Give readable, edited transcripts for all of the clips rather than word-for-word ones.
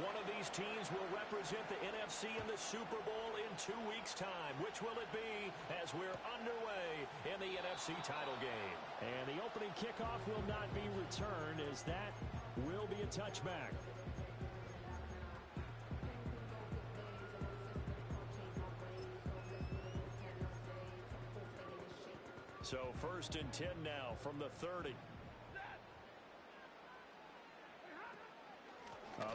One of these teams will represent the NFC in the Super Bowl in 2 weeks' time. Which will it be as we're underway in the NFC title game? And the opening kickoff will not be returned, as that will be a touchback. So 1st and 10 now from the 30.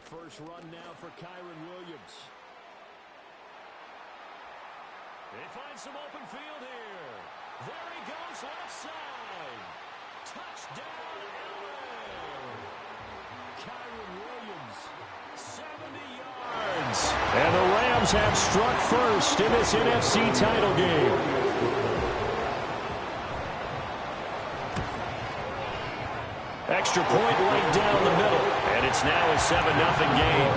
First run now for Kyren Williams. They find some open field here. There he goes, left side. Touchdown, LA. Kyren Williams, 70 yards. And the Rams have struck first in this NFC title game. Extra point right down the middle. And it's now a 7-0 game.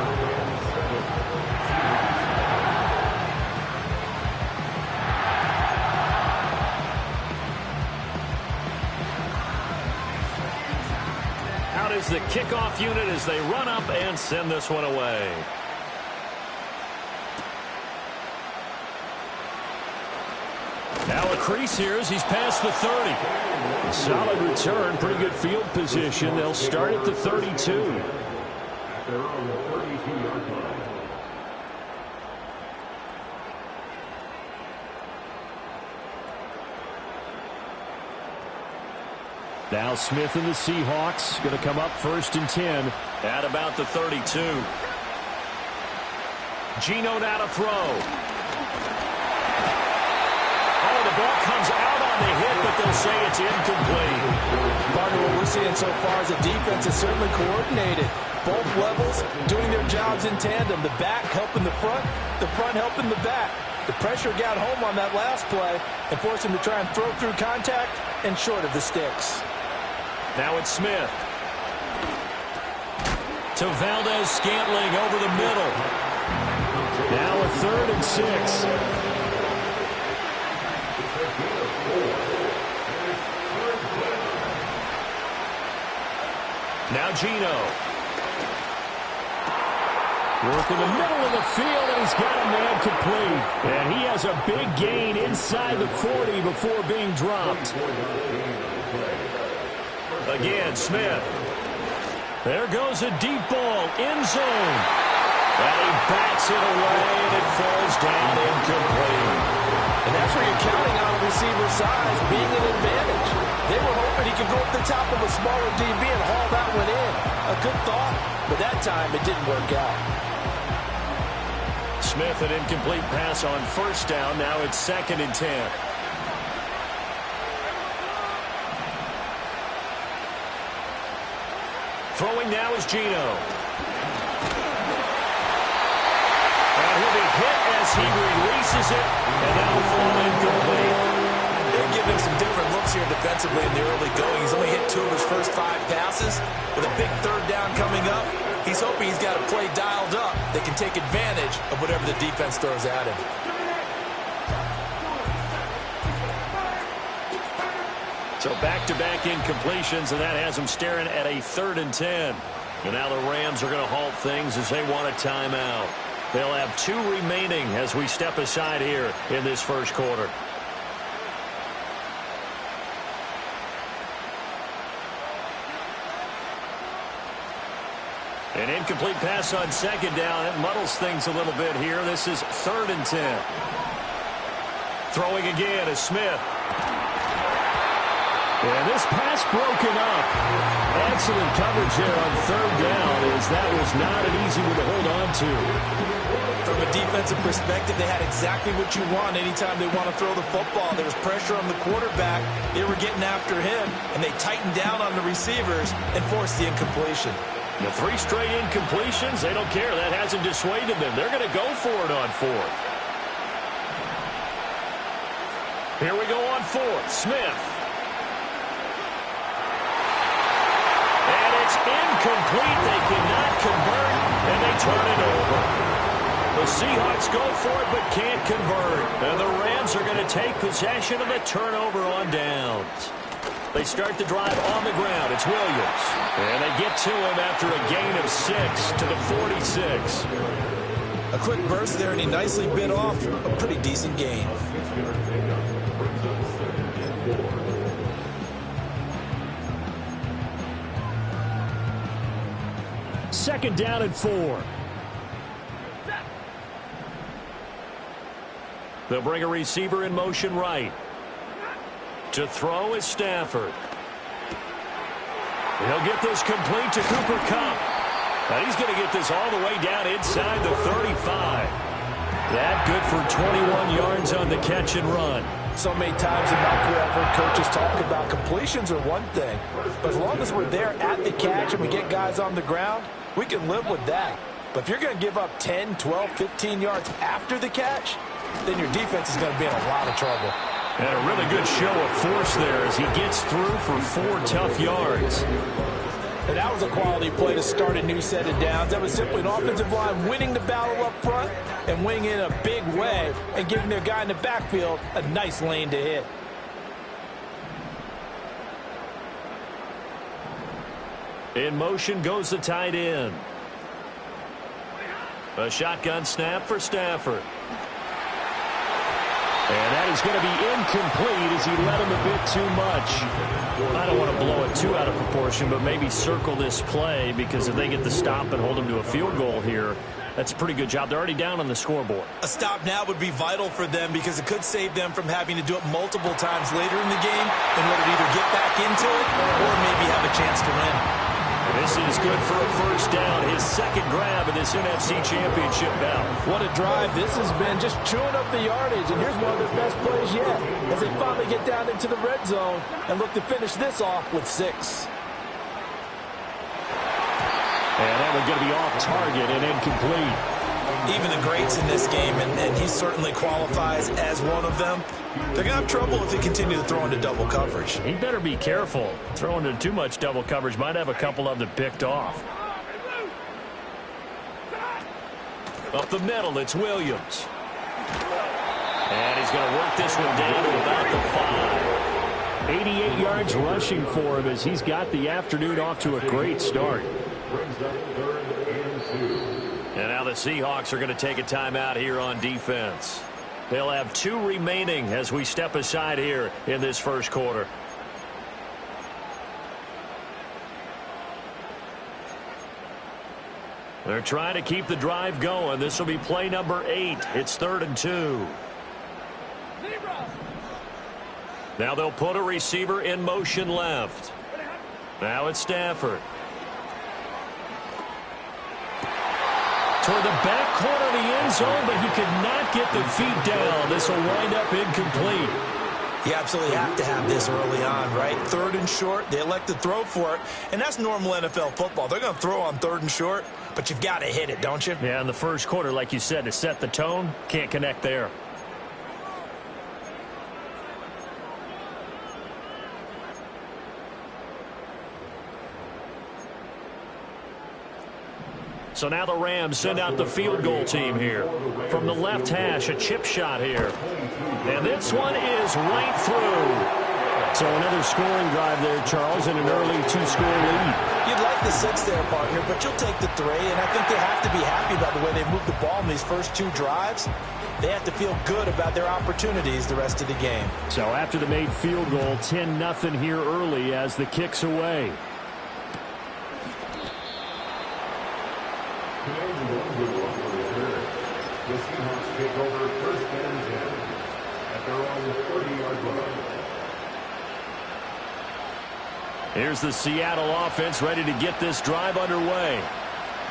Out is the kickoff unit as they run up and send this one away. Now a crease here as he's past the 30. Solid return, pretty good field position. They'll start at the 32. Now Smith and the Seahawks going to come up 1st and 10. At about the 32. Geno now to throw. Oh, the ball comes out on the hit, but they'll say it's incomplete. Partner, what we're seeing so far is the defense is certainly coordinated. Both levels doing their jobs in tandem. The back helping the front helping the back. The pressure got home on that last play and forced him to try and throw through contact and short of the sticks. Now it's Smith. To Valdez-Scantling over the middle. Now a 3rd and 6. Now Geno. Work in the middle of the field, and he's got a man complete. And he has a big gain inside the 40 before being dropped. Again, Smith. There goes a deep ball, end zone. And he bats it away, and it falls down incomplete. And that's where you're counting on a receiver's size being an advantage. They were hoping he could go up the top of a smaller DB and haul that one in. A good thought, but that time it didn't work out. Smith, an incomplete pass on 1st down. Now it's 2nd and 10. Throwing now is Geno. And he'll be hit as he releases it, and that'll fall incomplete. They're giving some different looks here defensively in the early going. He's only hit 2 of his first 5 passes. With a big 3rd down coming up, he's hoping he's got a play dialed up that can take advantage of whatever the defense throws at him. So back-to-back incompletions, and that has them staring at a 3rd and 10. And now the Rams are going to halt things as they want a timeout. They'll have 2 remaining as we step aside here in this first quarter. An incomplete pass on 2nd down. It muddles things a little bit here. This is 3rd and 10. Throwing again is Smith. And this pass broken up. Excellent coverage there on 3rd down, as that was not an easy one to hold on to. From a defensive perspective, they had exactly what you want anytime they want to throw the football. There was pressure on the quarterback. They were getting after him, and they tightened down on the receivers and forced the incompletion. The 3 straight incompletions, they don't care. That hasn't dissuaded them. They're going to go for it on 4th. Here we go on 4th. Smith. And it's incomplete. They cannot convert, and they turn it over. The Seahawks go for it but can't convert. And the Rams are going to take possession of the turnover on downs. They start the drive on the ground. It's Williams. And they get to him after a gain of 6 to the 46. A quick burst there, and he nicely bit off a pretty decent gain. Second down and 4. They'll bring a receiver in motion right. To throw is Stafford. He'll get this complete to Cooper Kupp. And he's going to get this all the way down inside the 35. That good for 21 yards on the catch and run. So many times in my career, I've heard coaches talk about completions are one thing. But as long as we're there at the catch and we get guys on the ground, we can live with that. But if you're going to give up 10, 12, 15 yards after the catch, then your defense is going to be in a lot of trouble. And a really good show of force there as he gets through for 4 tough yards. And that was a quality play to start a new set of downs. That was simply an offensive line winning the battle up front and winning in a big way and giving their guy in the backfield a nice lane to hit. In motion goes the tight end. A shotgun snap for Stafford. And that is going to be incomplete as he let him a bit too much. I don't want to blow it too out of proportion, but maybe circle this play because if they get the stop and hold him to a field goal here, that's a pretty good job. They're already down on the scoreboard. A stop now would be vital for them because it could save them from having to do it multiple times later in the game in order to either get back into it or maybe have a chance to win. This is good for a first down, his second grab in this NFC Championship bout. What a drive this has been, just chewing up the yardage, and here's one of their best plays yet as they finally get down into the red zone and look to finish this off with 6. And that one's going to be off target and incomplete. Even the greats in this game, and he certainly qualifies as one of them, they're going to have trouble if they continue to throw into double coverage. He better be careful. Throwing into too much double coverage might have a couple of them picked off. Up the middle, it's Williams. And he's going to work this one down to about the 5. 88 yards rushing for him as he's got the afternoon off to a great start. And now the Seahawks are going to take a timeout here on defense. They'll have 2 remaining as we step aside here in this first quarter. They're trying to keep the drive going. This will be play number 8. It's 3rd and 2. Now they'll put a receiver in motion left. Now it's Stafford. Toward the back corner of the end zone, but he could not get the feet down. This will wind up incomplete. You absolutely have to have this early on, right? 3rd and short, they elect to throw for it, and that's normal NFL football. They're going to throw on 3rd and short, but you've got to hit it, don't you? Yeah, in the first quarter, like you said, to set the tone, can't connect there. So now the Rams send out the field goal team here. From the left hash, a chip shot here. And this one is right through. So another scoring drive there, Charles, and an early 2-score lead. You'd like the 6 there, partner, but you'll take the 3, and I think they have to be happy about the way they moved the ball in these first 2 drives. They have to feel good about their opportunities the rest of the game. So after the made field goal, 10-0 here early as the kick's away. The Seahawks take over 1st and 10 at their own 30-yard line. Here's the Seattle offense ready to get this drive underway.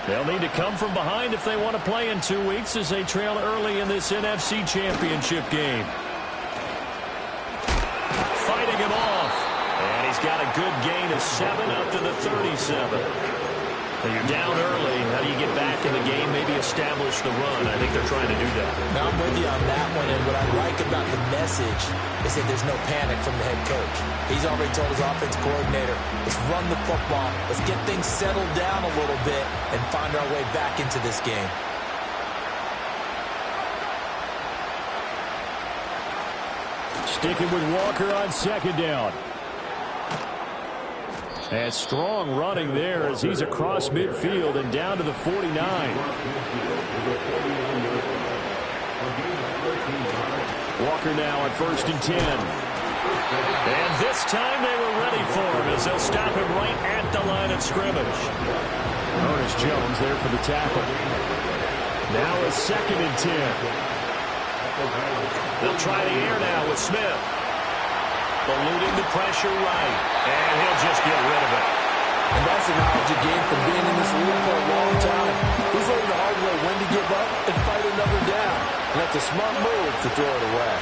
They'll need to come from behind if they want to play in 2 weeks as they trail early in this NFC Championship game. Fighting him off. And he's got a good gain of 7 up to the 37. When you're down early, how do you get back in the game, maybe establish the run? I think they're trying to do that. Now, I'm with you on that one, and what I like about the message is that there's no panic from the head coach. He's already told his offense coordinator, let's run the football, let's get things settled down a little bit and find our way back into this game. Sticking with Walker on 2nd down. And strong running there as he's across midfield and down to the 49. Walker now on 1st and 10. And this time they were ready for him as they'll stop him right at the line of scrimmage. Ernest Jones there for the tackle. Now a 2nd and 10. They'll try the air now with Smith. Eluding the pressure right. And he'll just get rid of it. And that's the knowledge you gain from being in this league for a long time. He's learned the hard way when to give up and fight another down. And that's a smart move to throw it away.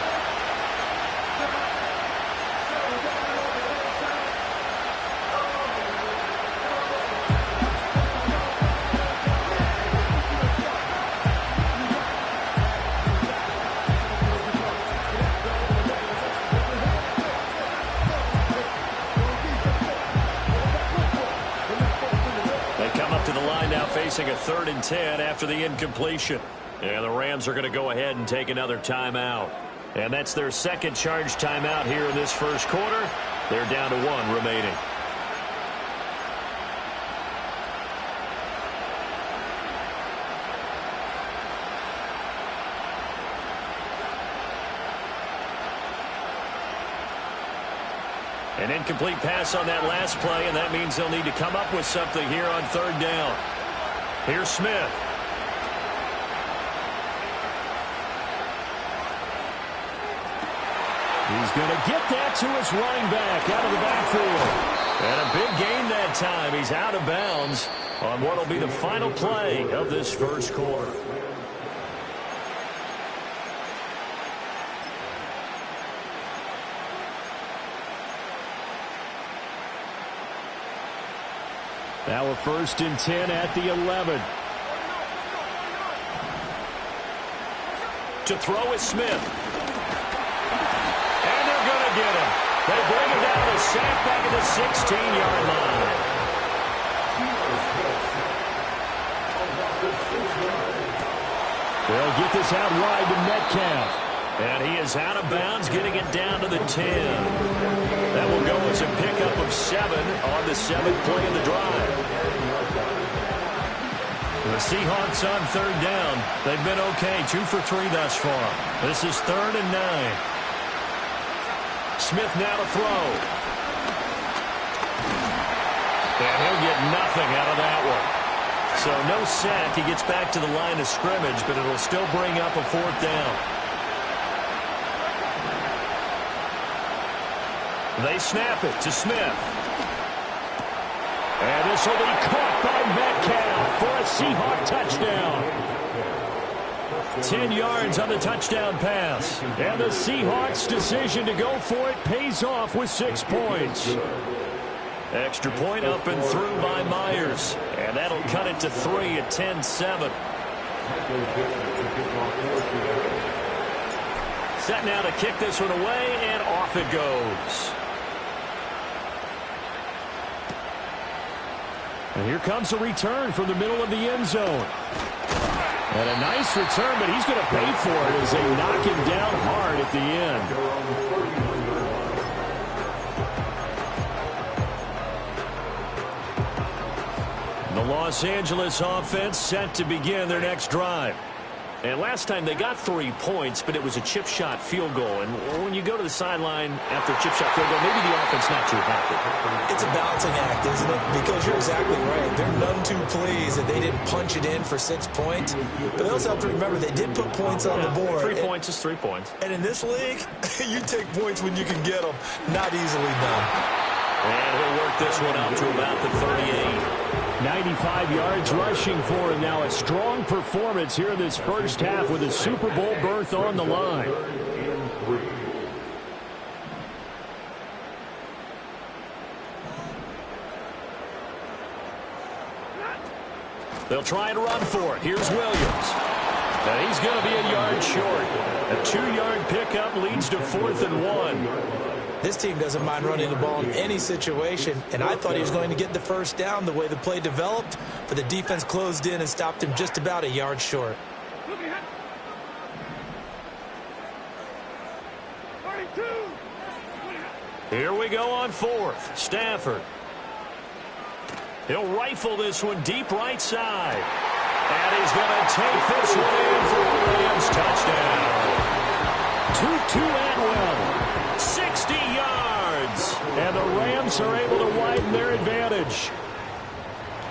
Facing a 3rd and 10 after the incompletion. And the Rams are going to go ahead and take another timeout. And that's their 2nd charge timeout here in this 1st quarter. They're down to 1 remaining. An incomplete pass on that last play, and that means they'll need to come up with something here on 3rd down. Here's Smith. He's going to get that to his running back out of the backfield. And a big gain that time. He's out of bounds on what will be the final play of this 1st quarter. Now a 1st and 10 at the 11. To throw is Smith. And they're going to get him. They bring him down to sack back at the 16-yard line. They'll get this out wide to Metcalf. And he is out of bounds, getting it down to the 10. That will go as a pickup of 7 on the 7th play of the drive. The Seahawks on 3rd down. They've been okay, 2 for 3 thus far. This is 3rd and 9. Smith now to throw. And he'll get nothing out of that one. So no sack. He gets back to the line of scrimmage, but it'll still bring up a 4th down. They snap it to Smith. And this will be caught by Metcalf for a Seahawk touchdown. 10 yards on the touchdown pass. And the Seahawks' decision to go for it pays off with 6 points. Extra point up and through by Myers. And that'll cut it to 3 at 10-7. Set now to kick this one away, and off it goes. And here comes a return from the middle of the end zone. And a nice return, but he's going to pay for it as they knock him down hard at the end. The Los Angeles offense set to begin their next drive. And last time they got 3 points, but it was a chip shot field goal. And when you go to the sideline after a chip shot field goal, maybe the offense not too happy. It's a balancing act, isn't it? Because you're exactly right. They're none too pleased that they didn't punch it in for 6 points. But they also have to remember they did put points on the board. 3 points is 3 points. And in this league, you take points when you can get them. Not easily done. And he'll work this one out to about the 38. 95 yards rushing for him. Now a strong performance here in this first half with a Super Bowl berth on the line. They'll try and run for it. Here's Williams. And he's going to be a yard short. A 2-yard pickup leads to 4th and 1. This team doesn't mind running the ball in any situation, and I thought he was going to get the first down the way the play developed, but the defense closed in and stopped him just about a yard short. Here we go on 4th. Stafford. He'll rifle this one deep right side. And he's going to take this one in for a Rams touchdown. Tutu Atwell. 60 yards. And the Rams are able to widen their advantage.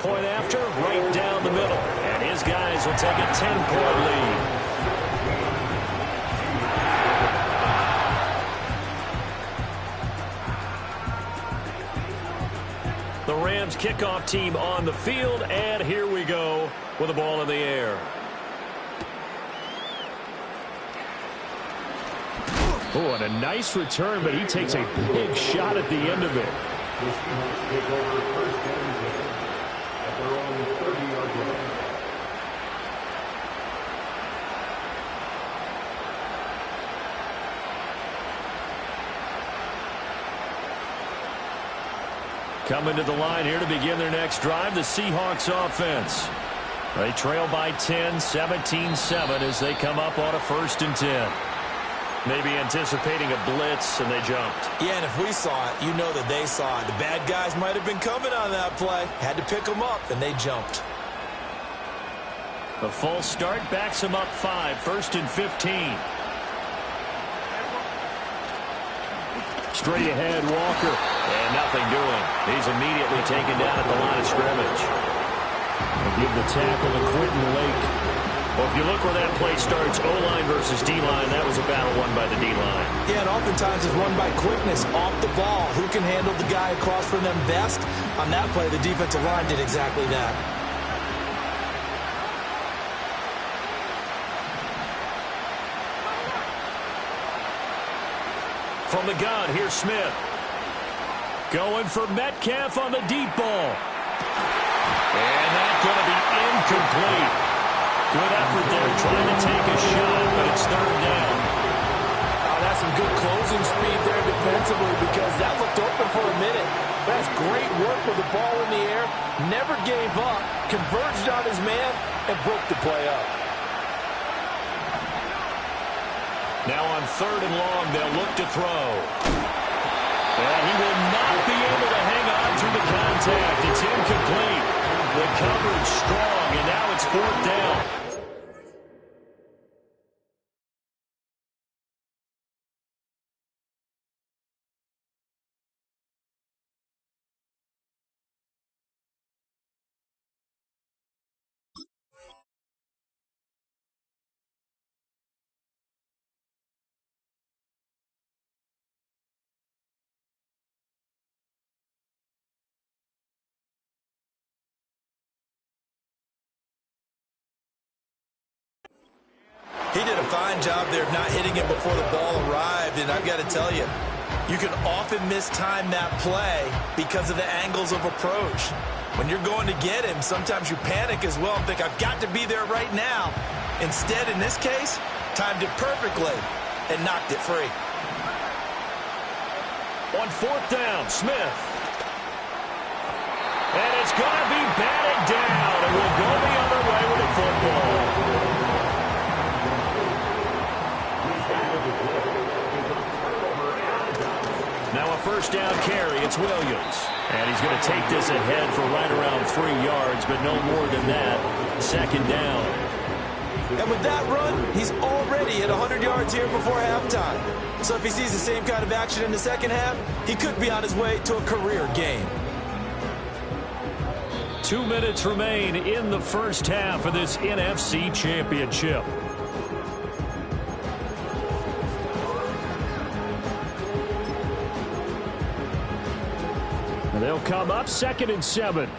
Point after, right down the middle. And his guys will take a 10-point lead. The Rams kickoff team on the field, and here we go with the ball in the air. Oh, and a nice return, but he takes a big shot at the end of it. The Seahawks take over first and 10 at their own 30-yard line. Coming to the line here to begin their next drive, the Seahawks offense. They trail by 10, 17-7 as they come up on a 1st and 10. Maybe anticipating a blitz, and they jumped. Yeah, and if we saw it, you know that they saw it. The bad guys might have been coming on that play. Had to pick them up, and they jumped. The false start backs them up 5, 1st and 15. Straight ahead, Walker. And nothing doing. He's immediately taken down at the line of scrimmage. They'll give the tackle to Quentin Lake. Well, if you look where that play starts, O-line versus D-line, that was a battle won by the D-line. Yeah, and oftentimes it's won by quickness off the ball. Who can handle the guy across from them best? On that play, the defensive line did exactly that. From the gun, here's Smith. Going for Metcalf on the deep ball. And that's going to be incomplete. Good effort there trying to take a shot, but it's 3rd down. Oh, that's some good closing speed there defensively because that looked open for a minute. That's great work with the ball in the air. Never gave up, converged on his man, and broke the play up. Now on 3rd and long, they'll look to throw. And he will not be able to hang on through the contact. It's incomplete. The coverage strong, and now it's 4th down. He did a fine job there of not hitting him before the ball arrived, and I've got to tell you, you can often mistime that play because of the angles of approach. When you're going to get him, sometimes you panic as well and think, I've got to be there right now. Instead, in this case, timed it perfectly and knocked it free. On 4th down, Smith. And it's going to be batted down, and we'll go the other way with the football. Now a 1st down carry, it's Williams. And he's going to take this ahead for right around 3 yards, but no more than that. 2nd down. And with that run, he's already at 100 yards here before halftime. So if he sees the same kind of action in the 2nd half, he could be on his way to a career game. 2 minutes remain in the 1st half of this NFC Championship. And they'll come up 2nd and 7.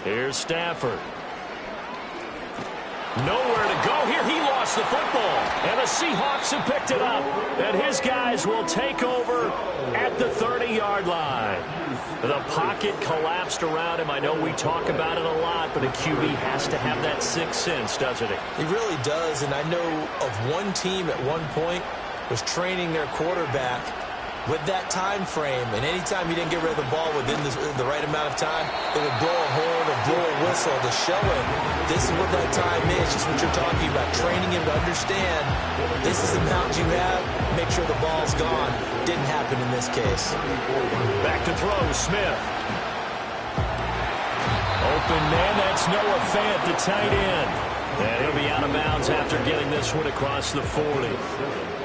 Here's Stafford. Nowhere to go here. He lost the football. And the Seahawks have picked it up. And his guys will take over at the 30-yard line. The pocket collapsed around him. I know we talk about it a lot, but a QB has to have that sixth sense, doesn't it? He really does. And I know of one team at one point was training their quarterback With that time frame, and anytime you didn't get rid of the ball within the right amount of time, they would blow a horn or blow a whistle to show him this is what that time is, just what you're talking about, training him to understand this is the amount you have, make sure the ball's gone. Didn't happen in this case. Back to throw, Smith. Open man, that's Noah Fant, the tight end. And he'll be out of bounds after getting this one across the 40.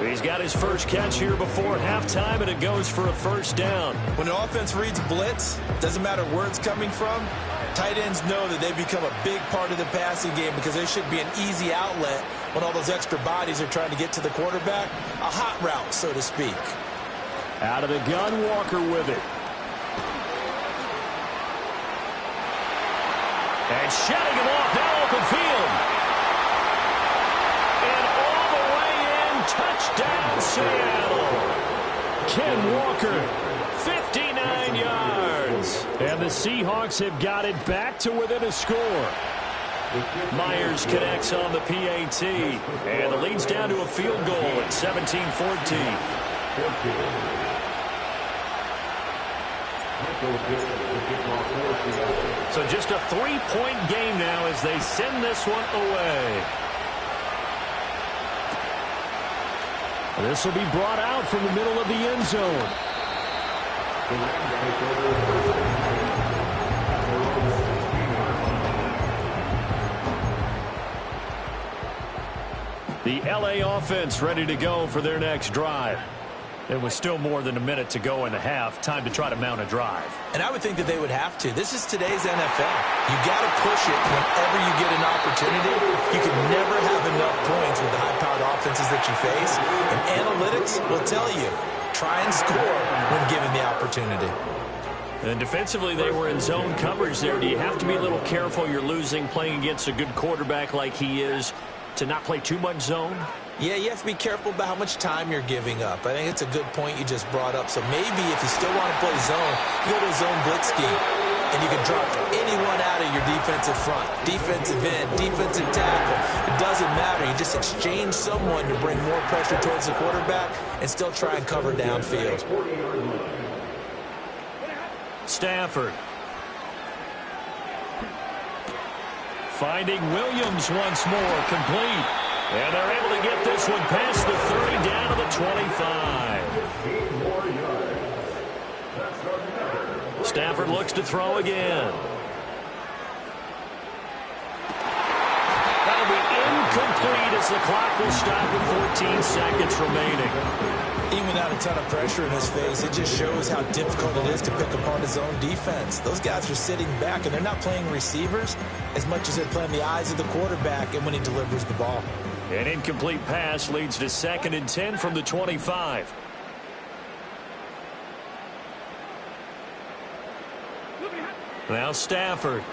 He's got his first catch here before halftime, and it goes for a first down. When an offense reads blitz, doesn't matter where it's coming from, tight ends know that they become a big part of the passing game because there should be an easy outlet when all those extra bodies are trying to get to the quarterback. A hot route, so to speak. Out of the gun, Walker with it. And shutting him off, now open field. And all the way in, touchdown Seattle. Ken Walker, 59 yards. And the Seahawks have got it back to within a score. Myers connects on the PAT. And the lead's down to a field goal at 17-14. So just a 3-point game now as they send this one away. This will be brought out from the middle of the end zone. The LA offense ready to go for their next drive. There was still more than a minute to go in the half. Time to try to mount a drive. And I would think that they would have to. This is today's NFL. You got to push it whenever you get an opportunity. You can never have enough points with the high-powered offenses that you face. And analytics will tell you, try and score when given the opportunity. And defensively, they were in zone coverage there. Do you have to be a little careful? You're losing playing against a good quarterback like he is to not play too much zone? Yeah, you have to be careful about how much time you're giving up. I think it's a good point you just brought up. So maybe if you still want to play zone, you go to a zone blitz scheme, and you can drop anyone out of your defensive front, defensive end, defensive tackle. It doesn't matter. You just exchange someone to bring more pressure towards the quarterback and still try and cover downfield. Stafford. Finding Williams once more, complete. And they're able to get this one past the 30 down to the 25. Stafford looks to throw again. That'll be incomplete as the clock will stop with 14 seconds remaining. Even without a ton of pressure in his face, it just shows how difficult it is to pick apart his own defense. Those guys are sitting back, and they're not playing receivers as much as they're playing the eyes of the quarterback and when he delivers the ball. An incomplete pass leads to 2nd and 10 from the 25. Now Stafford.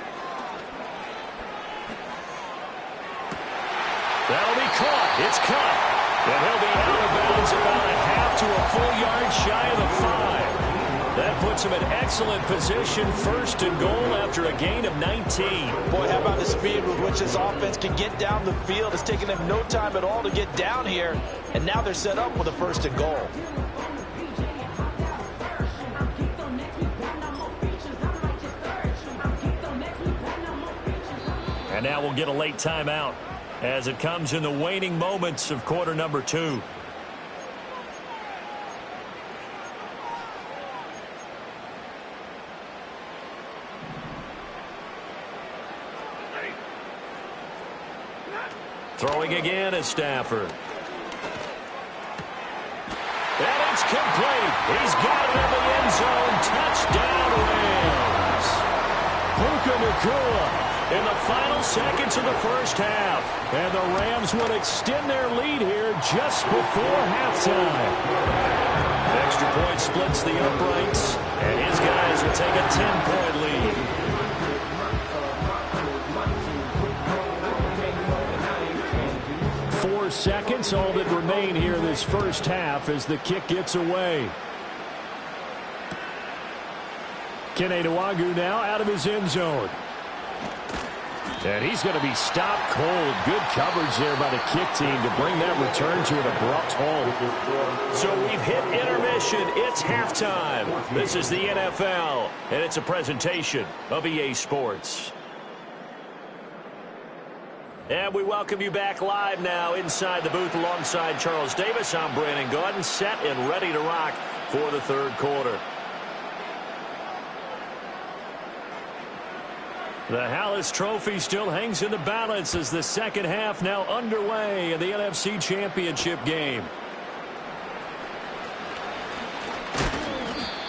That'll be caught. It's cut. And he'll be out of bounds about a half to a full yard shy of the 5. That puts him in excellent position, 1st and goal after a gain of 19. Boy, how about the speed with which this offense can get down the field? It's taken them no time at all to get down here, and now they're set up with a 1st and goal. And now we'll get a late timeout as it comes in the waning moments of quarter number 2. Throwing again is Stafford. And it's complete. He's got it in the end zone. Touchdown, Rams. Puka Nacua In the final seconds of the first half. And the Rams would extend their lead here just before halftime. Extra point splits the uprights, and his guys will take a 10-point lead. Seconds, all that remain here in this first half as the kick gets away. Kene Nwangwu now out of his end zone. And he's going to be stopped cold. Good coverage there by the kick team to bring that return to an abrupt halt. So we've hit intermission. It's halftime. This is the NFL, and it's a presentation of EA Sports. And we welcome you back live now inside the booth alongside Charles Davis. I'm Brandon Gaudin, set and ready to rock for the third quarter. The Hallis Trophy still hangs in the balance as the second half now underway in the NFC Championship game.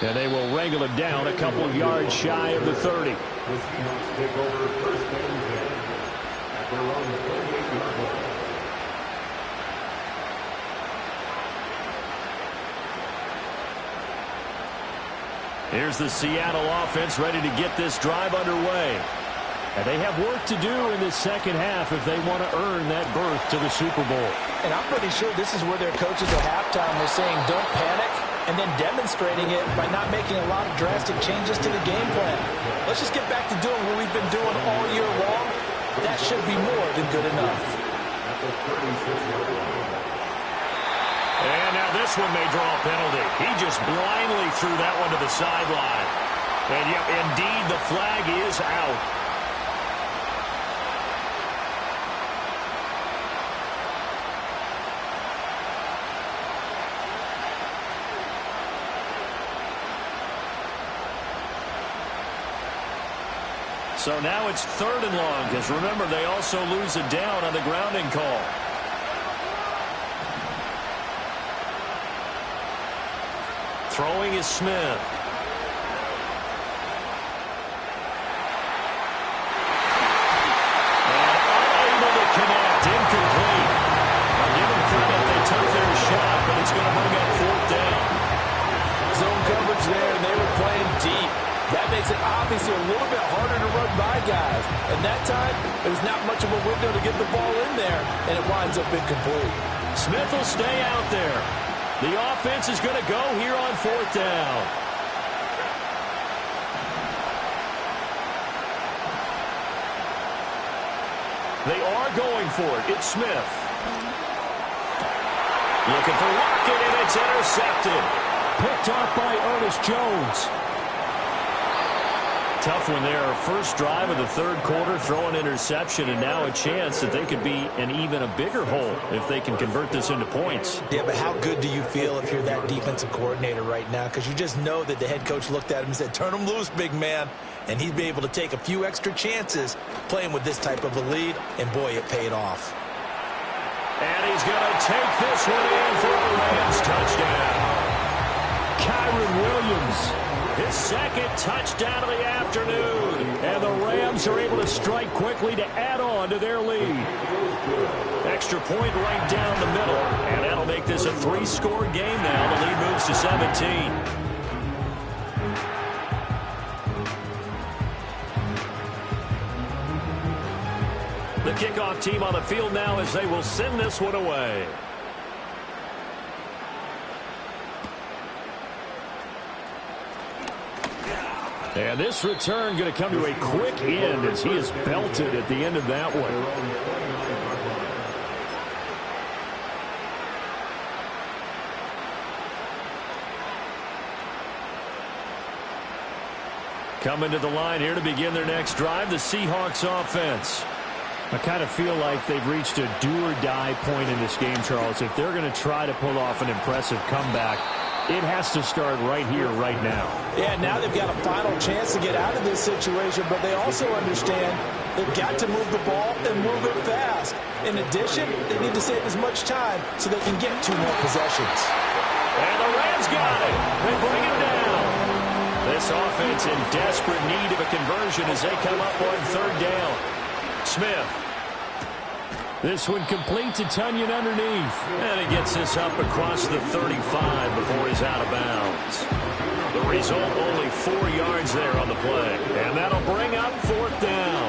And they will wrangle him down a couple of yards shy of the 30. The Seahawks take over first and 10 at their own 38-yard line. Here's the Seattle offense ready to get this drive underway. And they have work to do in this second half if they want to earn that berth to the Super Bowl. And I'm pretty sure this is where their coaches at halftime were saying don't panic, and then demonstrating it by not making a lot of drastic changes to the game plan. Let's just get back to doing what we've been doing all year long. That should be more than good enough. And now this one may draw a penalty. He just blindly threw that one to the sideline. And yep, indeed, the flag is out. So now it's 3rd and long, because remember, they also lose a down on the grounding call. Throwing is Smith. And unable to connect, incomplete. I'll give them credit, they took their shot, but it's going to bring up 4th down. Zone coverage there, and they were playing deep. That makes it obviously a little bit harder to run by guys. And that time, there was not much of a window to get the ball in there, and it winds up incomplete. Smith will stay out there. The offense is going to go here on 4th down. They are going for it. It's Smith. Looking for Lockett, and it's intercepted. Picked off by Ernest Jones. Tough one there. First drive of the third quarter, throw an interception, and now a chance that they could be in even a bigger hole if they can convert this into points. Yeah, but how good do you feel if you're that defensive coordinator right now? Because you just know that the head coach looked at him and said, turn him loose, big man. And he'd be able to take a few extra chances playing with this type of a lead, and boy, it paid off. And he's going to take this one in for a Rams touchdown. Kyren Williams. His second touchdown of the afternoon. And the Rams are able to strike quickly to add on to their lead. Extra point right down the middle. And that'll make this a 3-score game now. The lead moves to 17. The kickoff team on the field now as they will send this one away. And this return going to come to a quick end as he is belted at the end of that one. Coming to the line here to begin their next drive, the Seahawks offense. I kind of feel like they've reached a do-or-die point in this game, Charles. If they're going to try to pull off an impressive comeback, it has to start right here, right now. Yeah, now they've got a final chance to get out of this situation, but they also understand they've got to move the ball and move it fast. In addition, they need to save as much time so they can get 2 more possessions. And the Rams got it. They bring it down. This offense in desperate need of a conversion as they come up on 3rd down. Smith. This one complete to Tunyon underneath. And he gets this up across the 35 before he's out of bounds. The result, only 4 yards there on the play. And that'll bring up 4th down.